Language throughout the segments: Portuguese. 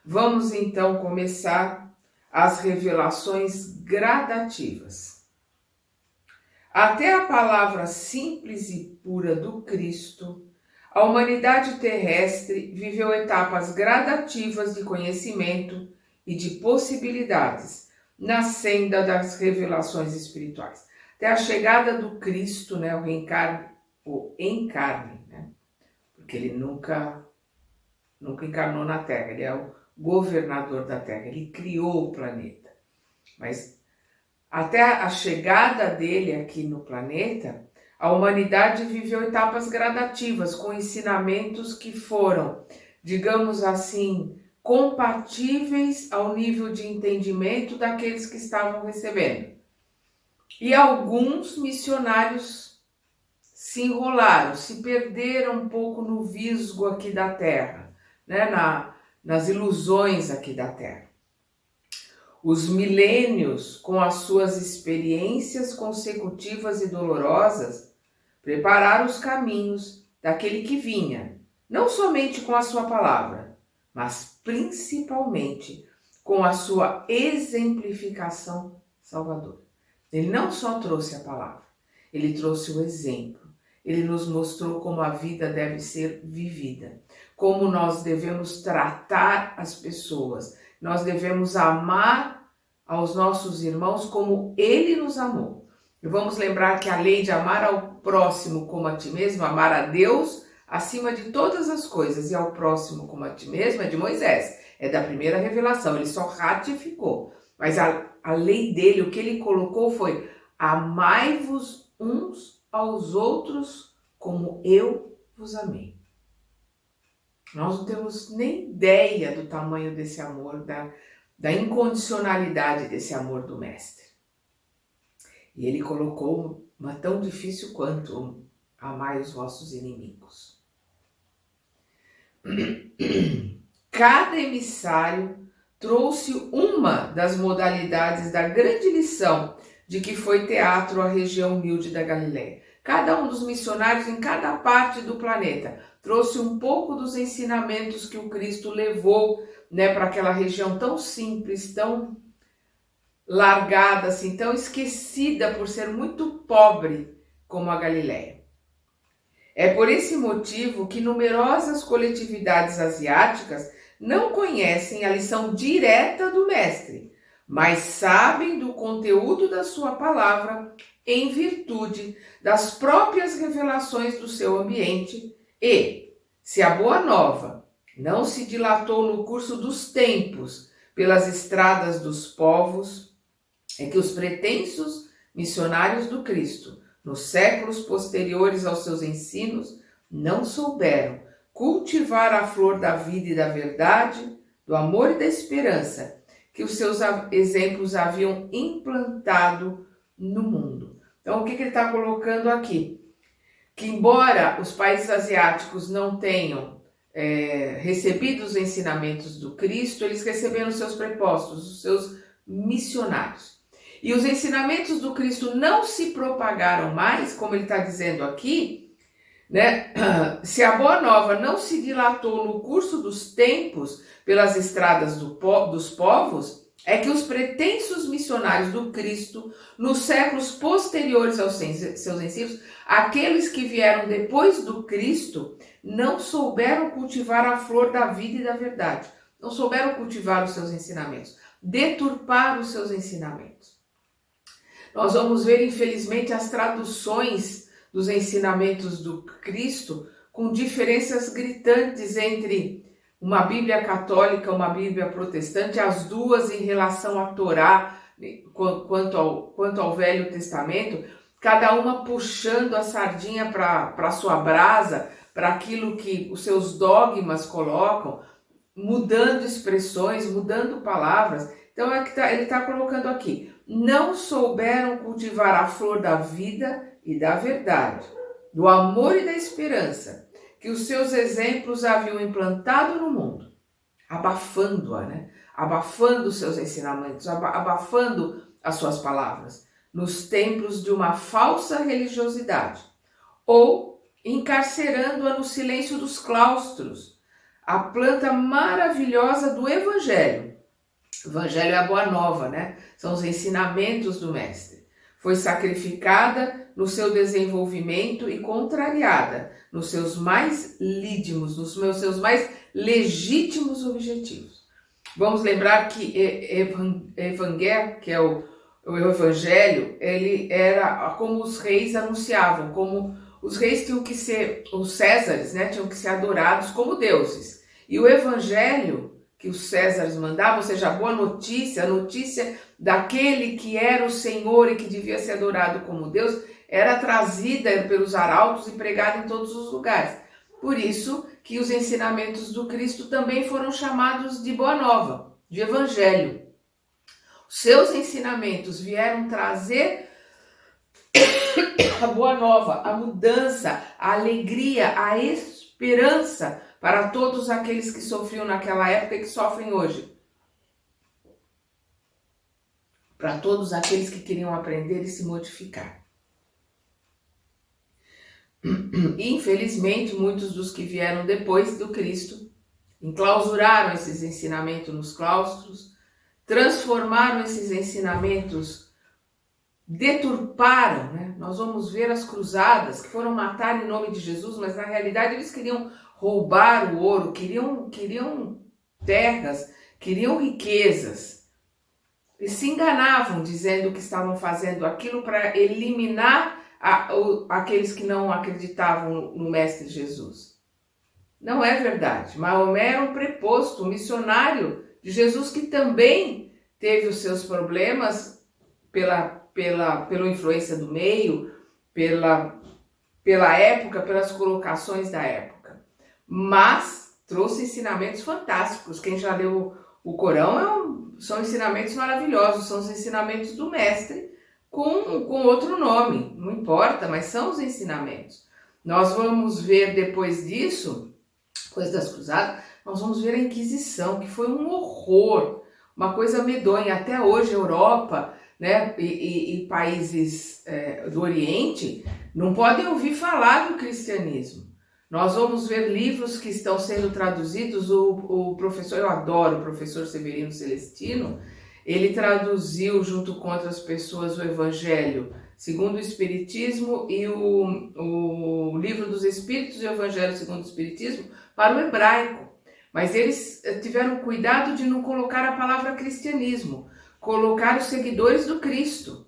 Vamos então começar as revelações gradativas. Até a palavra simples e pura do Cristo, a humanidade terrestre viveu etapas gradativas de conhecimento e de possibilidades na senda das revelações espirituais. Até a chegada do Cristo, né, o encarne, né, porque ele nunca encarnou na Terra, ele é o governador da Terra, ele criou o planeta. Mas até a chegada dele aqui no planeta, a humanidade viveu etapas gradativas, com ensinamentos que foram, digamos assim, compatíveis ao nível de entendimento daqueles que estavam recebendo. E alguns missionários se enrolaram, se perderam um pouco no visgo aqui da Terra, né? Nas ilusões aqui da Terra. Os milênios, com as suas experiências consecutivas e dolorosas, prepararam os caminhos daquele que vinha, não somente com a sua palavra, mas principalmente com a sua exemplificação salvadora. Ele não só trouxe a palavra, ele trouxe o exemplo. Ele nos mostrou como a vida deve ser vivida, como nós devemos tratar as pessoas. Nós devemos amar aos nossos irmãos como ele nos amou. E vamos lembrar que a lei de amar ao próximo como a ti mesmo, amar a Deus acima de todas as coisas e ao próximo como a ti mesmo, é de Moisés. É da primeira revelação, ele só ratificou. Mas a lei dele, o que ele colocou foi: amai-vos uns aos outros como eu vos amei. Nós não temos nem ideia do tamanho desse amor, da incondicionalidade desse amor do Mestre. E ele colocou uma tão difícil quanto: amai os vossos inimigos. Cada emissário trouxe uma das modalidades da grande lição de que foi teatro a região humilde da Galileia. Cada um dos missionários em cada parte do planeta trouxe um pouco dos ensinamentos que o Cristo levou, né, para aquela região tão simples, tão largada, assim, tão esquecida por ser muito pobre como a Galileia. É por esse motivo que numerosas coletividades asiáticas não conhecem a lição direta do Mestre, mas sabem do conteúdo da sua palavra em virtude das próprias revelações do seu ambiente e, se a Boa Nova não se dilatou no curso dos tempos pelas estradas dos povos, é que os pretensos missionários do Cristo, nos séculos posteriores aos seus ensinos, não souberam cultivar a flor da vida e da verdade, do amor e da esperança, que os seus exemplos haviam implantado no mundo. Então, o que ele está colocando aqui? Que embora os países asiáticos não tenham recebido os ensinamentos do Cristo, eles receberam os seus prepostos, os seus missionários. E os ensinamentos do Cristo não se propagaram mais, como ele está dizendo aqui, né? Se a Boa Nova não se dilatou no curso dos tempos pelas estradas dos povos, é que os pretensos missionários do Cristo, nos séculos posteriores aos seus ensinos, aqueles que vieram depois do Cristo, não souberam cultivar a flor da vida e da verdade, não souberam cultivar os seus ensinamentos, deturpar os seus ensinamentos. Nós vamos ver, infelizmente, as traduções dos ensinamentos do Cristo com diferenças gritantes entre uma Bíblia católica e uma Bíblia protestante, as duas em relação à Torá, quanto ao Velho Testamento, cada uma puxando a sardinha para a sua brasa, para aquilo que os seus dogmas colocam, mudando expressões, mudando palavras. Então ele está colocando aqui: não souberam cultivar a flor da vida e da verdade, do amor e da esperança, que os seus exemplos haviam implantado no mundo, abafando-a, né? Abafando os seus ensinamentos, abafando as suas palavras, nos templos de uma falsa religiosidade, ou encarcerando-a no silêncio dos claustros, a planta maravilhosa do Evangelho. O Evangelho é a boa nova, né? São os ensinamentos do Mestre. Foi sacrificada no seu desenvolvimento e contrariada nos seus mais lídimos, nos seus mais legítimos objetivos. Vamos lembrar que Evangelho, que é o Evangelho, ele era como os reis anunciavam, como os reis tinham que ser, os Césares, né, tinham que ser adorados como deuses. E o Evangelho que os Césares mandavam, ou seja, a boa notícia, a notícia daquele que era o Senhor e que devia ser adorado como Deus, era trazida pelos arautos e pregada em todos os lugares. Por isso que os ensinamentos do Cristo também foram chamados de Boa Nova, de Evangelho. Os seus ensinamentos vieram trazer a Boa Nova, a mudança, a alegria, a esperança para todos aqueles que sofriam naquela época e que sofrem hoje. Para todos aqueles que queriam aprender e se modificar. Infelizmente, muitos dos que vieram depois do Cristo enclausuraram esses ensinamentos nos claustros, transformaram esses ensinamentos, deturparam, né? Nós vamos ver as cruzadas que foram matar em nome de Jesus, mas na realidade eles queriam roubar o ouro, queriam terras, queriam riquezas. E se enganavam dizendo que estavam fazendo aquilo para eliminar aqueles que não acreditavam no Mestre Jesus. Não é verdade. Maomé era um preposto, um missionário de Jesus que também teve os seus problemas pela influência do meio, pela época, pelas colocações da época. Mas trouxe ensinamentos fantásticos. Quem já leu o Corão são ensinamentos maravilhosos, são os ensinamentos do Mestre com outro nome, não importa, mas são os ensinamentos. Nós vamos ver depois disso, depois das cruzadas, nós vamos ver a Inquisição, que foi um horror, uma coisa medonha. Até hoje, a Europa, né, e países do Oriente não podem ouvir falar do cristianismo. Nós vamos ver livros que estão sendo traduzidos. O professor, eu adoro o professor Severino Celestino, ele traduziu junto com outras pessoas o Evangelho segundo o Espiritismo e o Livro dos Espíritos e o Evangelho segundo o Espiritismo para o hebraico. Mas eles tiveram cuidado de não colocar a palavra cristianismo, colocar os seguidores do Cristo.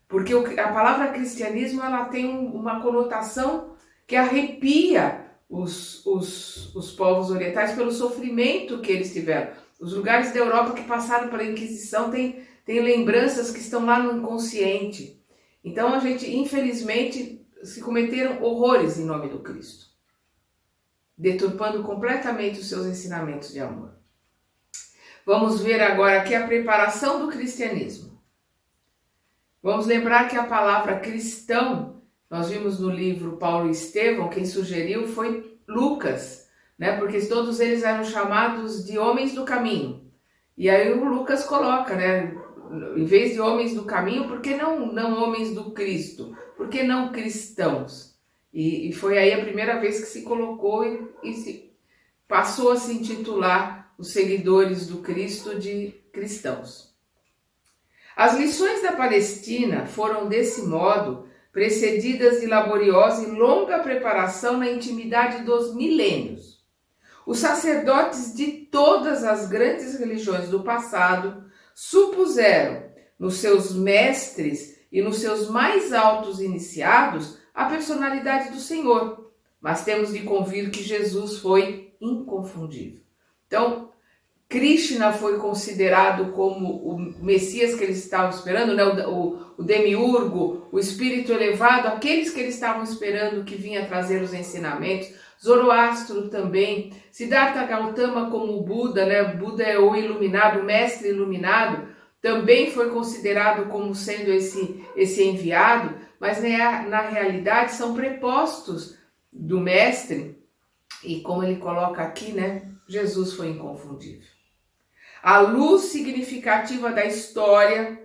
Porque a palavra cristianismo ela tem uma conotação que arrepia os povos orientais pelo sofrimento que eles tiveram. Os lugares da Europa que passaram pela Inquisição têm lembranças que estão lá no inconsciente. Então a gente, infelizmente, se cometeram horrores em nome do Cristo, deturpando completamente os seus ensinamentos de amor. Vamos ver agora aqui a preparação do cristianismo. Vamos lembrar que a palavra cristão, nós vimos no livro Paulo e Estevão, quem sugeriu foi Lucas, né? Porque todos eles eram chamados de homens do caminho. E aí o Lucas coloca, né? Em vez de homens do caminho, por que não homens do Cristo? Por que não cristãos? E foi aí a primeira vez que se colocou e passou a se intitular os seguidores do Cristo de cristãos. As lições da Palestina foram, desse modo, precedidas de laboriosa e longa preparação na intimidade dos milênios. Os sacerdotes de todas as grandes religiões do passado supuseram nos seus mestres e nos seus mais altos iniciados a personalidade do Senhor, mas temos de convir que Jesus foi inconfundível. Então, Krishna foi considerado como o Messias que eles estavam esperando, né? o demiurgo, o espírito elevado, aqueles que eles estavam esperando que vinha trazer os ensinamentos. Zoroastro também, Siddhartha Gautama como Buda, né? Buda é o iluminado, o mestre iluminado, também foi considerado como sendo esse enviado, mas na realidade são prepostos do mestre, e como ele coloca aqui, né? Jesus foi inconfundível. A luz significativa da história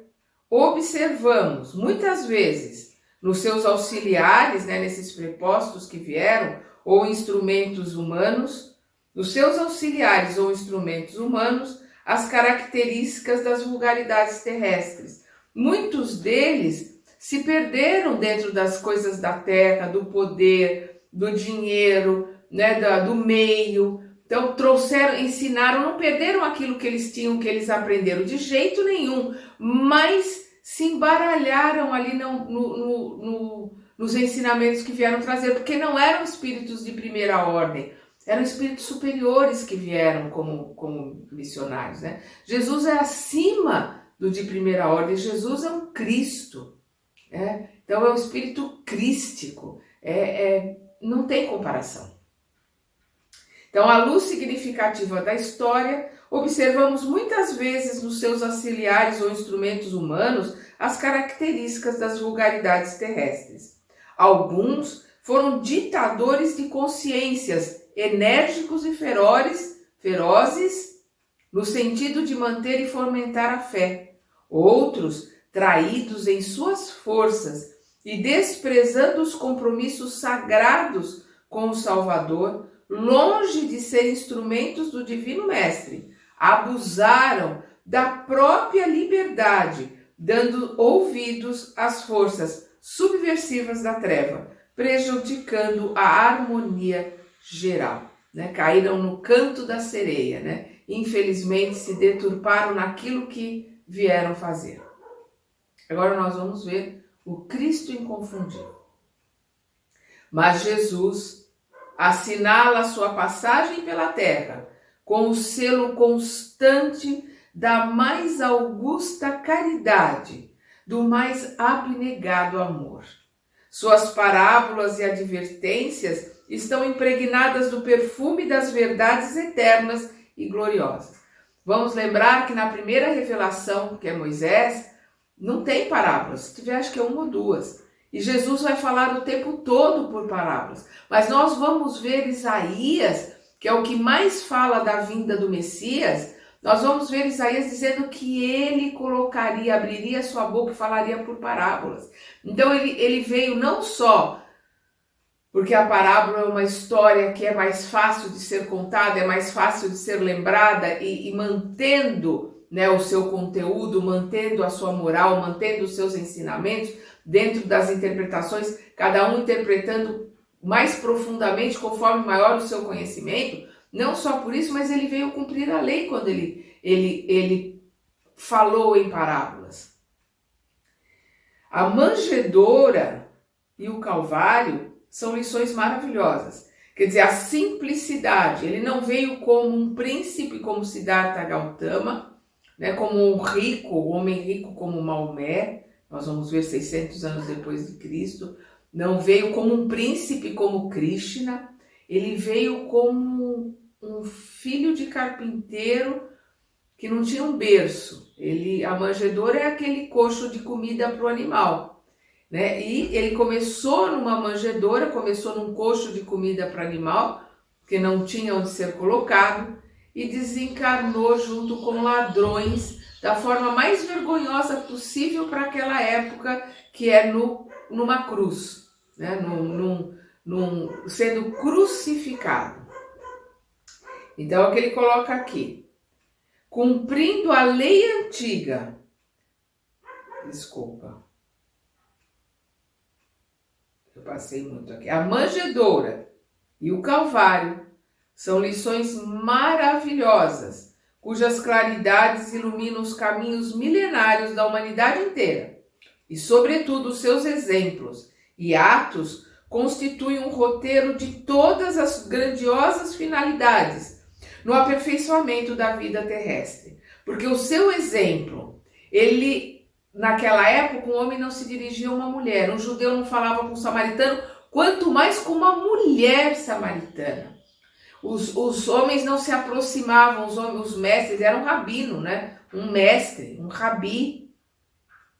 observamos muitas vezes nos seus auxiliares, né, nesses prepostos que vieram, ou instrumentos humanos, nos seus auxiliares ou instrumentos humanos, as características das vulgaridades terrestres. Muitos deles se perderam dentro das coisas da terra, do poder, do dinheiro, né, do meio. Então trouxeram, ensinaram, não perderam aquilo que eles tinham, que eles aprenderam de jeito nenhum, mas se embaralharam ali nos ensinamentos que vieram trazer, porque não eram espíritos de primeira ordem, eram espíritos superiores que vieram como missionários, né? Jesus é acima do de primeira ordem, Jesus é um Cristo, né? Então é um espírito crístico, não tem comparação. Então, a luz significativa da história, observamos muitas vezes nos seus auxiliares ou instrumentos humanos as características das vulgaridades terrestres. Alguns foram ditadores de consciências, enérgicos e ferozes, no sentido de manter e fomentar a fé. Outros, traídos em suas forças e desprezando os compromissos sagrados com o Salvador, longe de ser instrumentos do Divino Mestre, abusaram da própria liberdade, dando ouvidos às forças subversivas da treva, prejudicando a harmonia geral, né? Caíram no canto da sereia, né? Infelizmente se deturparam naquilo que vieram fazer. Agora nós vamos ver o Cristo inconfundível. Mas Jesus assinala sua passagem pela terra com o selo constante da mais augusta caridade, do mais abnegado amor. Suas parábolas e advertências estão impregnadas do perfume das verdades eternas e gloriosas. Vamos lembrar que na primeira revelação, que é Moisés, não tem parábolas, se tiver acho que é uma ou duas. E Jesus vai falar o tempo todo por parábolas. Mas nós vamos ver Isaías, que é o que mais fala da vinda do Messias, nós vamos ver Isaías dizendo que ele colocaria, abriria sua boca e falaria por parábolas. Então ele veio não só porque a parábola é uma história que é mais fácil de ser contada, é mais fácil de ser lembrada e mantendo, né, o seu conteúdo, mantendo a sua moral, mantendo os seus ensinamentos, dentro das interpretações, cada um interpretando mais profundamente, conforme maior o seu conhecimento. Não só por isso, mas ele veio cumprir a lei quando ele falou em parábolas. A manjedoura e o Calvário são lições maravilhosas. Quer dizer, a simplicidade. Ele não veio como um príncipe, como Siddhartha Gautama, né, como um rico, um homem rico como Maomé. Nós vamos ver 600 anos depois de Cristo. Não veio como um príncipe como Krishna. Ele veio como um filho de carpinteiro que não tinha um berço. A manjedoura é aquele coxo de comida para o animal, né? E ele começou numa manjedoura, começou num coxo de comida para animal, que não tinha onde ser colocado, e desencarnou junto com ladrões da forma mais vergonhosa possível para aquela época, que é numa cruz, né? Sendo crucificado. Então é o que ele coloca aqui. Cumprindo a lei antiga. Desculpa. Eu passei muito aqui. A manjedoura e o Calvário são lições maravilhosas, cujas claridades iluminam os caminhos milenários da humanidade inteira. E, sobretudo, os seus exemplos e atos constituem um roteiro de todas as grandiosas finalidades no aperfeiçoamento da vida terrestre. Porque o seu exemplo, naquela época, um homem não se dirigia a uma mulher, um judeu não falava com um samaritano, quanto mais com uma mulher samaritana. Os homens não se aproximavam, os mestres, era um rabino, né? Um mestre, um rabi.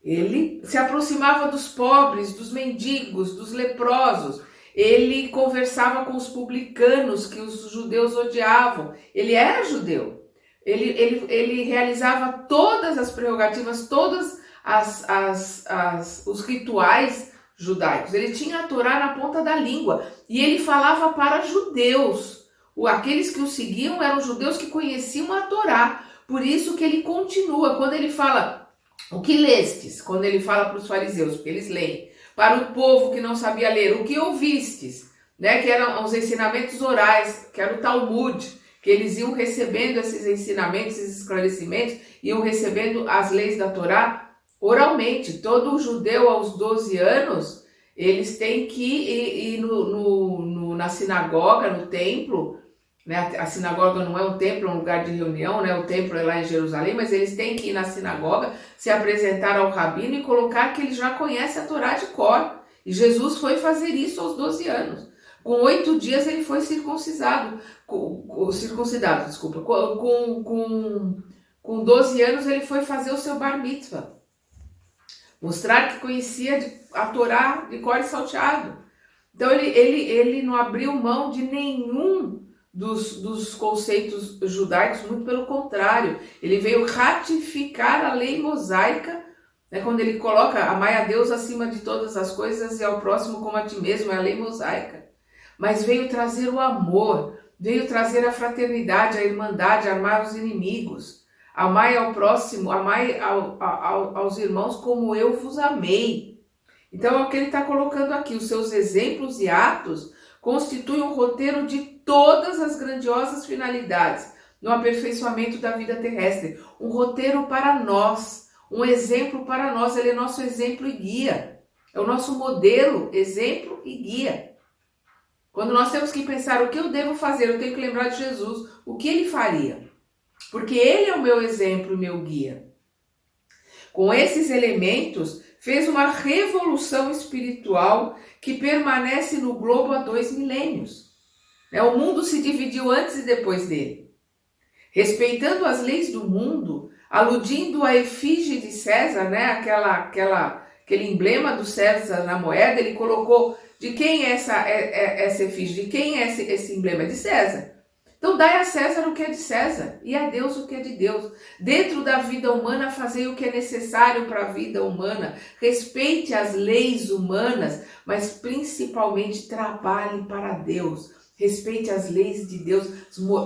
Ele se aproximava dos pobres, dos mendigos, dos leprosos. Ele conversava com os publicanos que os judeus odiavam. Ele era judeu. Ele realizava todas as prerrogativas, todos os rituais judaicos. Ele tinha a Torá na ponta da língua e ele falava para judeus. Aqueles que o seguiam eram judeus que conheciam a Torá. Por isso que ele continua, quando ele fala, o que lestes? Quando ele fala para os fariseus, porque eles leem. Para o povo que não sabia ler, o que ouvistes? Né? Que eram os ensinamentos orais, que era o Talmud, que eles iam recebendo esses ensinamentos, esses esclarecimentos, iam recebendo as leis da Torá oralmente. Todo judeu aos 12 anos, eles têm que ir na sinagoga, no templo, né? A sinagoga não é um templo, é um lugar de reunião, né? O templo é lá em Jerusalém, mas eles têm que ir na sinagoga, se apresentar ao rabino e colocar que ele já conhece a Torá de cor. E Jesus foi fazer isso aos 12 anos. Com 8 dias ele foi circuncidado. Com 12 anos ele foi fazer o seu bar mitzvah. Mostrar que conhecia a Torá de cor e salteado. Então ele não abriu mão de nenhum dos conceitos judaicos, muito pelo contrário. Ele veio ratificar a lei mosaica, né, quando ele coloca amai a Deus acima de todas as coisas e ao próximo como a ti mesmo, é a lei mosaica. Mas veio trazer o amor, veio trazer a fraternidade, a irmandade, amar os inimigos, amai ao próximo, amai aos irmãos como eu vos amei. Então é o que ele está colocando aqui, os seus exemplos e atos constituem um roteiro de todas as grandiosas finalidades no aperfeiçoamento da vida terrestre. Um roteiro para nós, um exemplo para nós, ele é nosso exemplo e guia. É o nosso modelo, exemplo e guia. Quando nós temos que pensar o que eu devo fazer, eu tenho que lembrar de Jesus, o que ele faria. Porque ele é o meu exemplo e meu guia. Com esses elementos, fez uma revolução espiritual que permanece no globo há 2 milênios. O mundo se dividiu antes e depois dele. Respeitando as leis do mundo, aludindo à efígie de César, né? Aquele emblema do César na moeda, ele colocou de quem é essa efígie, de quem é esse emblema? De César. Então dai a César o que é de César e a Deus o que é de Deus. Dentro da vida humana, fazei o que é necessário para a vida humana. Respeite as leis humanas, mas principalmente trabalhe para Deus. Respeite as leis de Deus,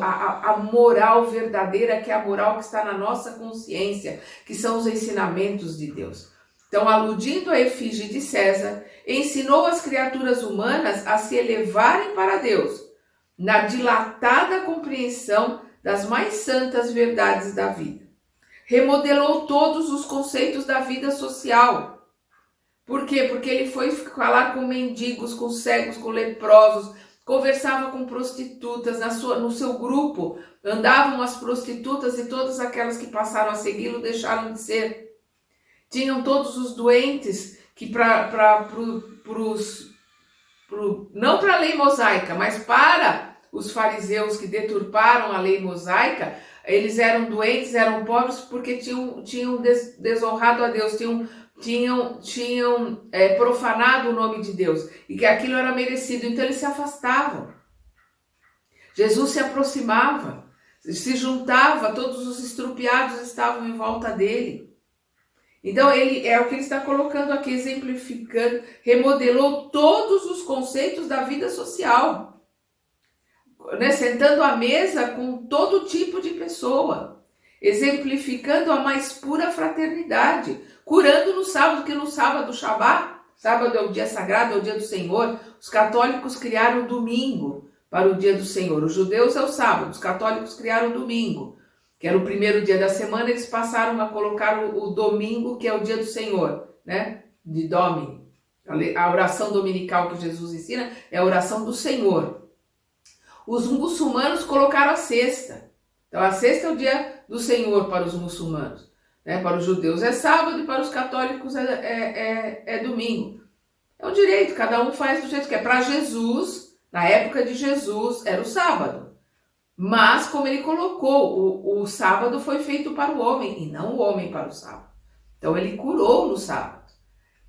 a moral verdadeira, que é a moral que está na nossa consciência, que são os ensinamentos de Deus. Então, aludindo à efígie de César, ensinou as criaturas humanas a se elevarem para Deus, na dilatada compreensão das mais santas verdades da vida. Remodelou todos os conceitos da vida social. Por quê? Porque ele foi falar com mendigos, com cegos, com leprosos, conversava com prostitutas, no seu grupo andavam as prostitutas e todas aquelas que passaram a segui-lo deixaram de ser. Tinham todos os doentes que não para a lei mosaica, mas para os fariseus que deturparam a lei mosaica, eles eram doentes, eram pobres porque tinham desonrado a Deus, tinham profanado o nome de Deus e que aquilo era merecido, então eles se afastavam. Jesus se aproximava, se juntava, todos os estrupiados estavam em volta dele. Então é o que ele está colocando aqui, exemplificando, remodelou todos os conceitos da vida social, né? Sentando à mesa com todo tipo de pessoa, exemplificando a mais pura fraternidade, curando no sábado, porque no sábado, Shabá, sábado é o dia sagrado, é o dia do Senhor. Os católicos criaram o domingo para o dia do Senhor. Os judeus é o sábado, os católicos criaram o domingo, que era o primeiro dia da semana, eles passaram a colocar o domingo, que é o dia do Senhor, né? De Domini. A oração dominical que Jesus ensina é a oração do Senhor. Os muçulmanos colocaram a sexta. Então a sexta é o dia do Senhor para os muçulmanos. Né? Para os judeus é sábado e para os católicos é domingo. É um direito, cada um faz do jeito que é. Para Jesus, na época de Jesus, era o sábado. Mas, como ele colocou, o sábado foi feito para o homem e não o homem para o sábado. Então, ele curou no sábado.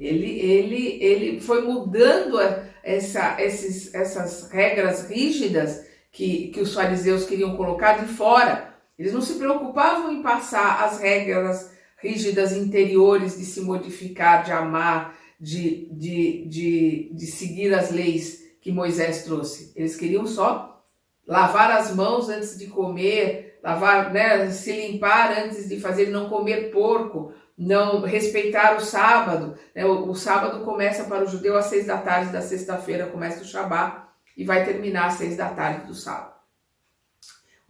Ele foi mudando essas regras rígidas que os fariseus queriam colocar de fora. Eles não se preocupavam em passar as regras rígidas interiores de se modificar, de amar, de seguir as leis que Moisés trouxe. Eles queriam só lavar as mãos antes de comer, lavar, né, se limpar antes de fazer, não comer porco, não respeitar o sábado. Né? O sábado começa para o judeu às 6 da tarde da sexta-feira, começa o Shabá e vai terminar às 6 da tarde do sábado.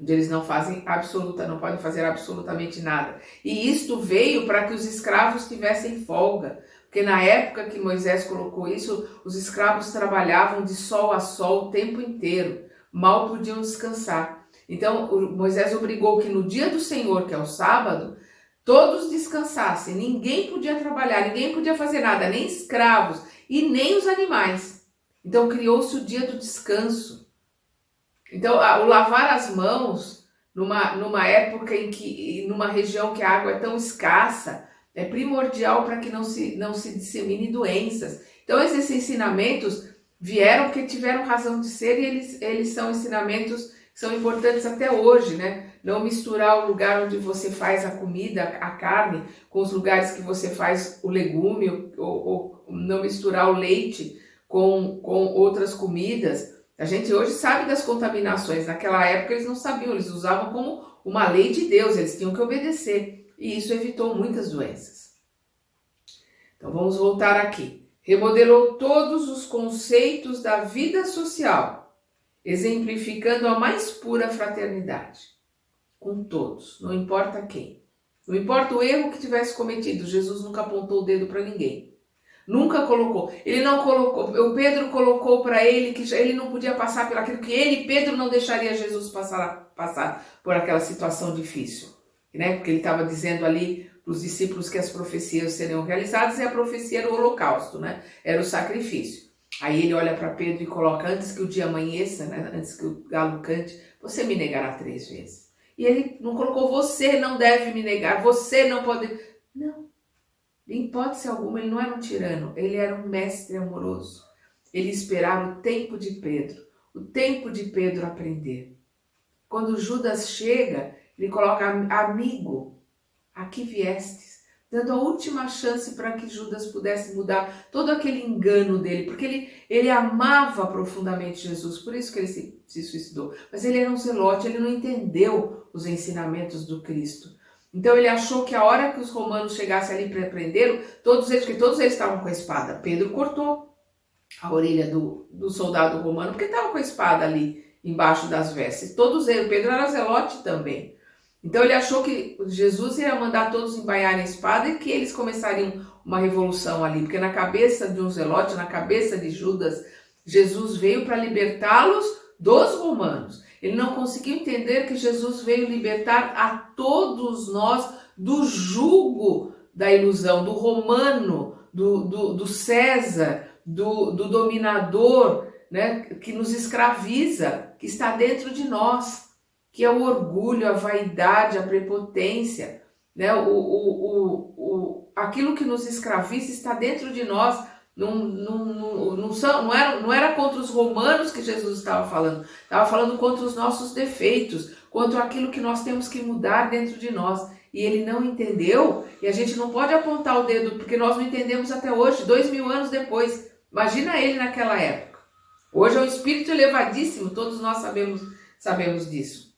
Onde eles não podem fazer absolutamente nada. E isto veio para que os escravos tivessem folga. Porque na época que Moisés colocou isso, os escravos trabalhavam de sol a sol o tempo inteiro. Mal podiam descansar. Então, Moisés obrigou que no dia do Senhor, que é o sábado, todos descansassem. Ninguém podia trabalhar, ninguém podia fazer nada, nem escravos e nem os animais. Então, criou-se o dia do descanso. Então, o lavar as mãos, numa época em que, numa região que a água é tão escassa, é primordial para que não se dissemine doenças. Então, esses ensinamentos vieram porque tiveram razão de ser e eles são ensinamentos que são importantes até hoje, né? Não misturar o lugar onde você faz a comida, a carne, com os lugares que você faz o legume, ou não misturar o leite com outras comidas. A gente hoje sabe das contaminações. Naquela época eles não sabiam, eles usavam como uma lei de Deus, eles tinham que obedecer. E isso evitou muitas doenças. Então vamos voltar aqui. Remodelou todos os conceitos da vida social, exemplificando a mais pura fraternidade. Com todos, não importa quem. Não importa o erro que tivesse cometido, Jesus nunca apontou o dedo para ninguém. Nunca colocou. Ele não colocou. O Pedro colocou para ele que ele não podia passar por aquilo que ele, Pedro, não deixaria Jesus passar por aquela situação difícil. Né? Porque ele estava dizendo ali para os discípulos que as profecias seriam realizadas e a profecia era o holocausto, né? Era o sacrifício. Aí ele olha para Pedro e coloca: antes que o dia amanheça, né? Antes que o galo cante, você me negará 3 vezes. E ele não colocou: você não deve me negar, você não pode. Não. Em hipótese alguma, ele não era um tirano, ele era um mestre amoroso. Ele esperava o tempo de Pedro aprender. Quando Judas chega, ele coloca: amigo, aqui viestes, dando a última chance para que Judas pudesse mudar todo aquele engano dele, porque ele amava profundamente Jesus, por isso que ele se suicidou. Mas ele era um zelote, ele não entendeu os ensinamentos do Cristo. Então ele achou que a hora que os romanos chegassem ali para prendê-lo, todos eles estavam com a espada. Pedro cortou a orelha do soldado romano, porque estava com a espada ali embaixo das vestes. Todos eles, Pedro era zelote também. Então ele achou que Jesus ia mandar todos embaiarem a espada e que eles começariam uma revolução ali, porque na cabeça de um zelote, na cabeça de Judas, Jesus veio para libertá-los dos romanos. Ele não conseguiu entender que Jesus veio libertar a todos nós do jugo da ilusão, do romano, do César, do dominador, né, que nos escraviza, que está dentro de nós, que é o orgulho, a vaidade, a prepotência, né, aquilo que nos escraviza está dentro de nós. Não era contra os romanos que Jesus estava falando contra os nossos defeitos, contra aquilo que nós temos que mudar dentro de nós. E ele não entendeu, e a gente não pode apontar o dedo, porque nós não entendemos até hoje, 2000 anos depois. Imagina ele naquela época. Hoje é um espírito elevadíssimo, todos nós sabemos disso.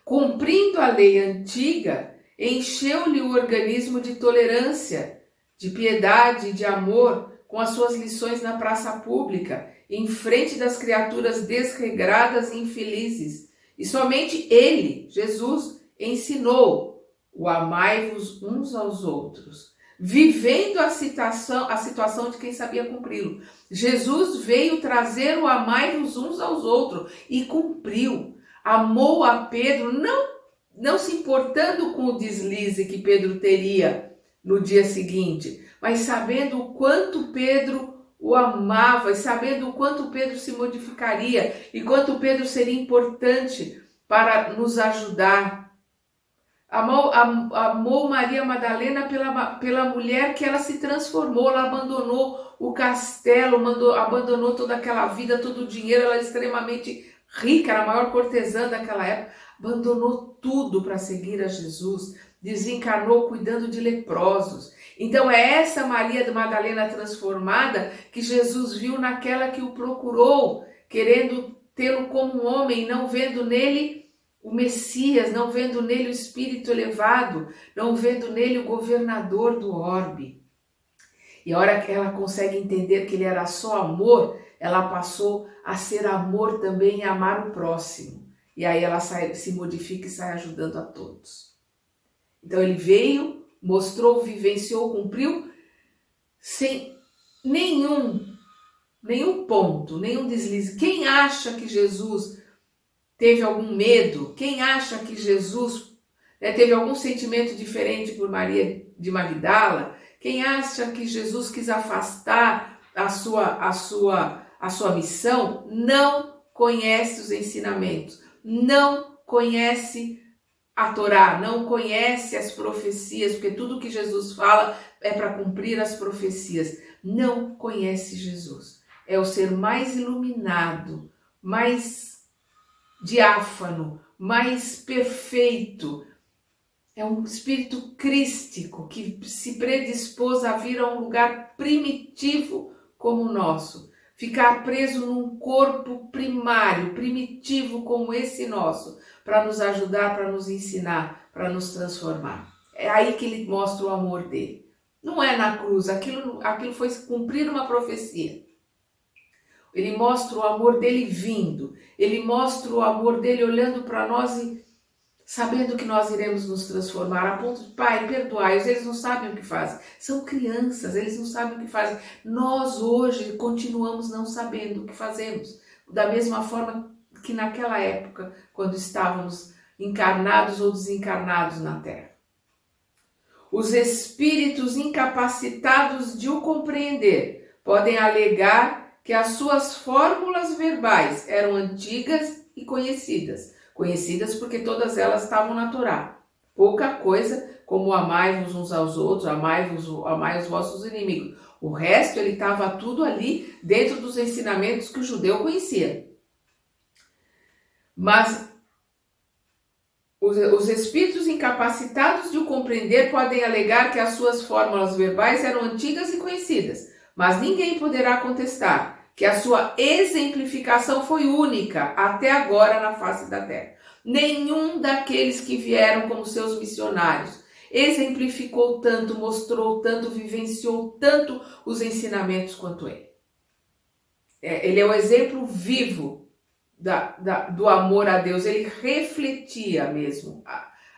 Cumprindo a lei antiga, encheu-lhe o organismo de tolerância, de piedade e de amor, com as suas lições na praça pública, em frente das criaturas desregradas e infelizes. E somente ele, Jesus, ensinou o amai-vos uns aos outros, vivendo a situação de quem sabia cumpri-lo. Jesus veio trazer o amai-vos uns aos outros e cumpriu. Amou a Pedro, não se importando com o deslize que Pedro teria no dia seguinte, mas sabendo o quanto Pedro o amava e sabendo o quanto Pedro se modificaria e quanto Pedro seria importante para nos ajudar. Amou Maria Madalena pela mulher que ela se transformou, ela abandonou o castelo, abandonou toda aquela vida, todo o dinheiro, ela era extremamente rica, era a maior cortesã daquela época, abandonou tudo para seguir a Jesus, desencarnou cuidando de leprosos. Então é essa Maria Madalena transformada que Jesus viu naquela que o procurou, querendo tê-lo como um homem, não vendo nele o Messias, não vendo nele o Espírito elevado, não vendo nele o governador do orbe. E a hora que ela consegue entender que ele era só amor, ela passou a ser amor também e amar o próximo. E aí ela se modifica e sai ajudando a todos. Então ele veio, mostrou, vivenciou, cumpriu, sem nenhum ponto, nenhum deslize. Quem acha que Jesus teve algum medo? Quem acha que Jesus teve algum sentimento diferente por Maria de Magdala? Quem acha que Jesus quis afastar a sua missão, não conhece os ensinamentos, não conhece a Torá, não conhece as profecias, porque tudo que Jesus fala é para cumprir as profecias. Não conhece Jesus. É o ser mais iluminado, mais diáfano, mais perfeito. É um espírito crístico que se predispôs a vir a um lugar primitivo como o nosso. Ficar preso num corpo primário, primitivo como esse nosso, para nos ajudar, para nos ensinar, para nos transformar. É aí que ele mostra o amor dele. Não é na cruz, aquilo foi cumprir uma profecia. Ele mostra o amor dele vindo, ele mostra o amor dele olhando para nós e sabendo que nós iremos nos transformar, a ponto de, Pai, perdoai-os, eles não sabem o que fazem. São crianças, eles não sabem o que fazem. Nós hoje continuamos não sabendo o que fazemos. Da mesma forma que naquela época, quando estávamos encarnados ou desencarnados na Terra. Os espíritos incapacitados de o compreender podem alegar que as suas fórmulas verbais eram antigas e conhecidas. Conhecidas porque todas elas estavam na Torá. Pouca coisa como amai-vos uns aos outros, amai os vossos inimigos. O resto, ele estava tudo ali dentro dos ensinamentos que o judeu conhecia. Mas os espíritos incapacitados de o compreender podem alegar que as suas fórmulas verbais eram antigas e conhecidas, mas ninguém poderá contestar que a sua exemplificação foi única até agora na face da terra. Nenhum daqueles que vieram como seus missionários exemplificou tanto, mostrou tanto, vivenciou tanto os ensinamentos quanto ele. Ele é o exemplo vivo do amor a Deus. Ele refletia mesmo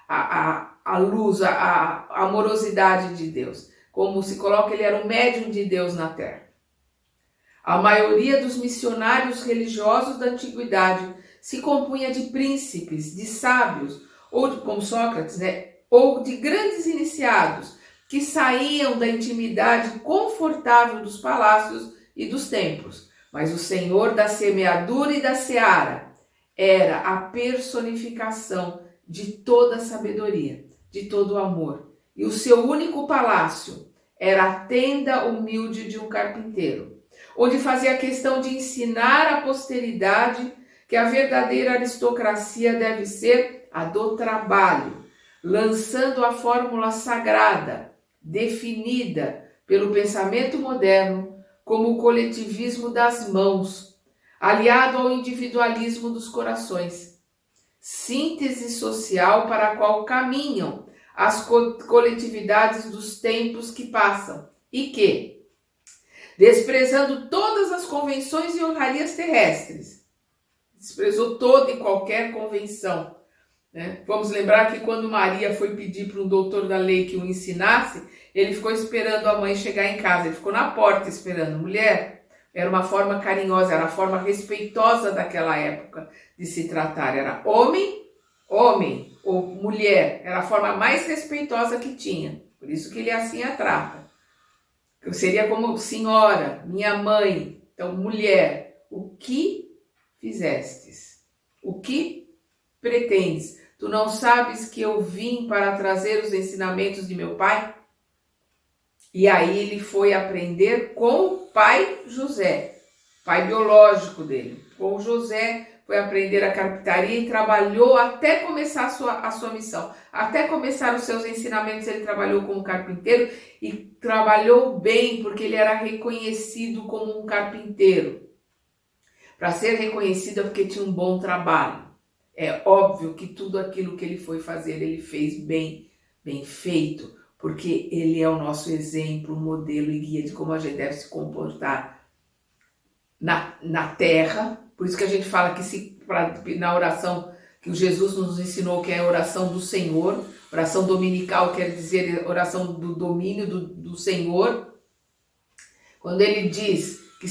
a luz, a amorosidade de Deus. Como se coloca, ele era o médium de Deus na terra. A maioria dos missionários religiosos da antiguidade se compunha de príncipes, de sábios, como Sócrates, ou de grandes iniciados, que saíam da intimidade confortável dos palácios e dos templos. Mas o Senhor da semeadura e da seara era a personificação de toda a sabedoria, de todo o amor. E o seu único palácio era a tenda humilde de um carpinteiro, onde fazia questão de ensinar à posteridade que a verdadeira aristocracia deve ser a do trabalho, lançando a fórmula sagrada, definida pelo pensamento moderno como o coletivismo das mãos, aliado ao individualismo dos corações. Síntese social para a qual caminham as coletividades dos tempos que passam e que, desprezando todas as convenções e honrarias terrestres, desprezou toda e qualquer convenção. Vamos lembrar que quando Maria foi pedir para um doutor da lei que o ensinasse, ele ficou esperando a mãe chegar em casa, ele ficou na porta esperando. Mulher, era uma forma carinhosa, era a forma respeitosa daquela época de se tratar. Era homem, ou mulher, era a forma mais respeitosa que tinha. Por isso que ele assim a trata. Seria como senhora, minha mãe. Então, mulher, o que fizestes? O que pretendes? Tu não sabes que eu vim para trazer os ensinamentos de meu pai? E aí ele foi aprender com o pai José, pai biológico dele. Com José foi aprender a carpintaria e trabalhou até começar a sua missão. Até começar os seus ensinamentos, ele trabalhou como carpinteiro e trabalhou bem, porque ele era reconhecido como um carpinteiro. para ser reconhecido é porque tinha um bom trabalho. É óbvio que tudo aquilo que ele foi fazer, ele fez bem, bem feito, porque ele é o nosso exemplo, modelo e guia de como a gente deve se comportar na terra. Por isso que a gente fala que na oração que o Jesus nos ensinou, que é a oração do Senhor, oração dominical quer dizer oração do domínio do Senhor, quando ele diz que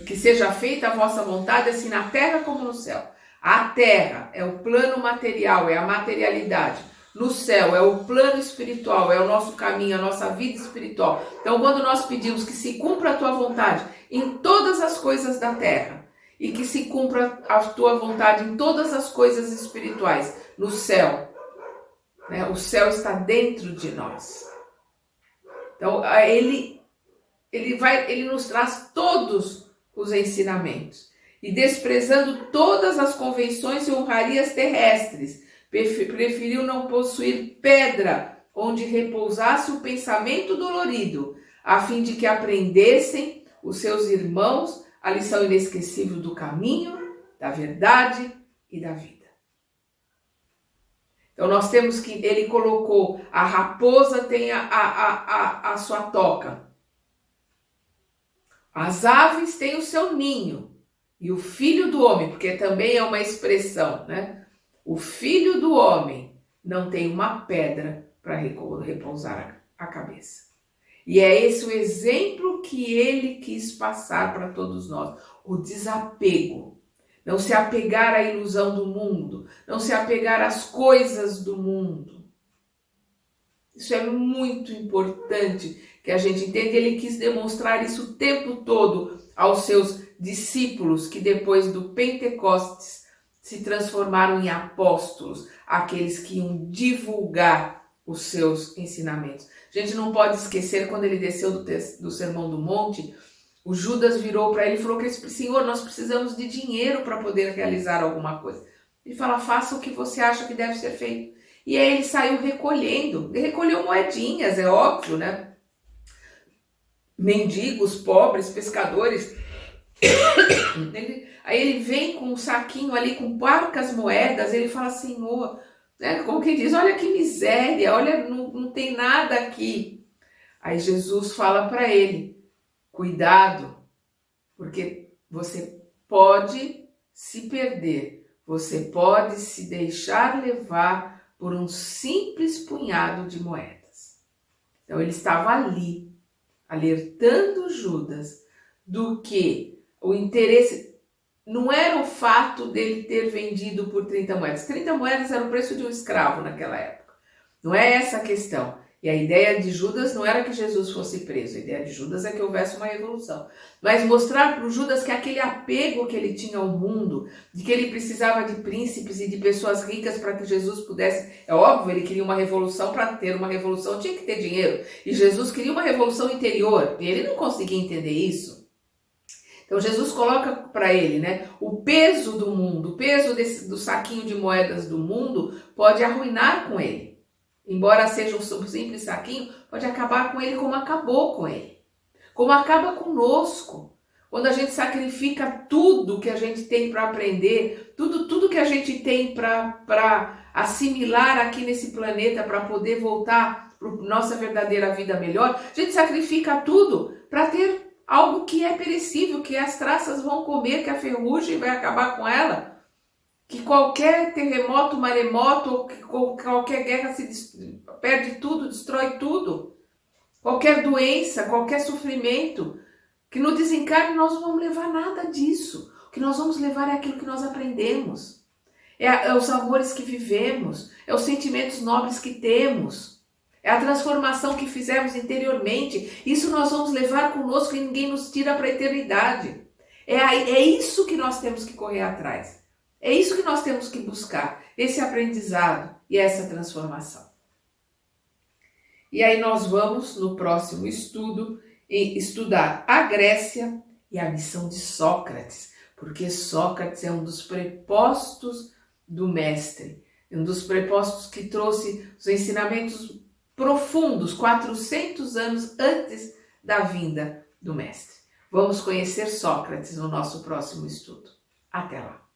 que seja feita a vossa vontade, assim na terra como no céu. A terra é o plano material, é a materialidade. No céu é o plano espiritual, é o nosso caminho, a nossa vida espiritual. Então, quando nós pedimos que se cumpra a tua vontade em todas as coisas da terra e que se cumpra a tua vontade em todas as coisas espirituais, no céu, né? O céu está dentro de nós. Então, ele nos traz todos os ensinamentos. E desprezando todas as convenções e honrarias terrestres, preferiu não possuir pedra onde repousasse o pensamento dolorido, a fim de que aprendessem os seus irmãos a lição inesquecível do caminho, da verdade e da vida. Então nós temos que, ele colocou, a raposa tem a sua toca, as aves têm o seu ninho, e o filho do homem, porque também é uma expressão, né? O filho do homem não tem uma pedra para repousar a cabeça. E é esse o exemplo que ele quis passar para todos nós, o desapego. Não se apegar à ilusão do mundo, não se apegar às coisas do mundo. Isso é muito importante que a gente entenda. Ele quis demonstrar isso o tempo todo aos seus discípulos, que depois do Pentecostes se transformaram em apóstolos, aqueles que iam divulgar os seus ensinamentos. A gente não pode esquecer, quando ele desceu do Sermão do Monte, o Judas virou para ele e falou que Senhor, nós precisamos de dinheiro para poder realizar alguma coisa. Ele fala, faça o que você acha que deve ser feito. E aí ele saiu recolhendo, ele recolheu moedinhas, é óbvio, né? Mendigos, pobres, pescadores. Aí ele vem com um saquinho ali com poucas moedas, ele fala, Senhor, né? Como quem diz, olha que miséria, olha, não tem nada aqui. Aí Jesus fala para ele, cuidado, porque você pode se perder, você pode se deixar levar por um simples punhado de moedas. Então ele estava ali, alertando Judas do que o interesse não era o fato dele ter vendido por 30 moedas. 30 moedas era o preço de um escravo naquela época. Não é essa a questão. E a ideia de Judas não era que Jesus fosse preso, a ideia de Judas é que houvesse uma revolução. Mas mostrar para o Judas que aquele apego que ele tinha ao mundo, de que ele precisava de príncipes e de pessoas ricas para que Jesus pudesse... É óbvio, ele queria uma revolução, para ter uma revolução tinha que ter dinheiro. E Jesus queria uma revolução interior, e ele não conseguia entender isso. Então Jesus coloca para ele, né, o peso do mundo, o peso do saquinho de moedas do mundo pode arruinar com ele. Embora seja um simples saquinho, pode acabar com ele como acabou com ele. Como acaba conosco. Quando a gente sacrifica tudo que a gente tem para aprender, tudo que a gente tem para assimilar aqui nesse planeta, para poder voltar para nossa verdadeira vida melhor, a gente sacrifica tudo para ter algo que é perecível, que as traças vão comer, que a ferrugem vai acabar com ela. Que qualquer terremoto, maremoto, ou que qualquer guerra perde tudo, destrói tudo. Qualquer doença, qualquer sofrimento, que no desencarne nós não vamos levar nada disso. O que nós vamos levar é aquilo que nós aprendemos. É os amores que vivemos, é os sentimentos nobres que temos, é a transformação que fizemos interiormente. Isso nós vamos levar conosco e ninguém nos tira para a eternidade. É isso que nós temos que correr atrás. É isso que nós temos que buscar, esse aprendizado e essa transformação. E aí nós vamos, no próximo estudo, estudar a Grécia e a missão de Sócrates, porque Sócrates é um dos prepostos do mestre, um dos prepostos que trouxe os ensinamentos profundos, 400 anos antes da vinda do mestre. Vamos conhecer Sócrates no nosso próximo estudo. Até lá!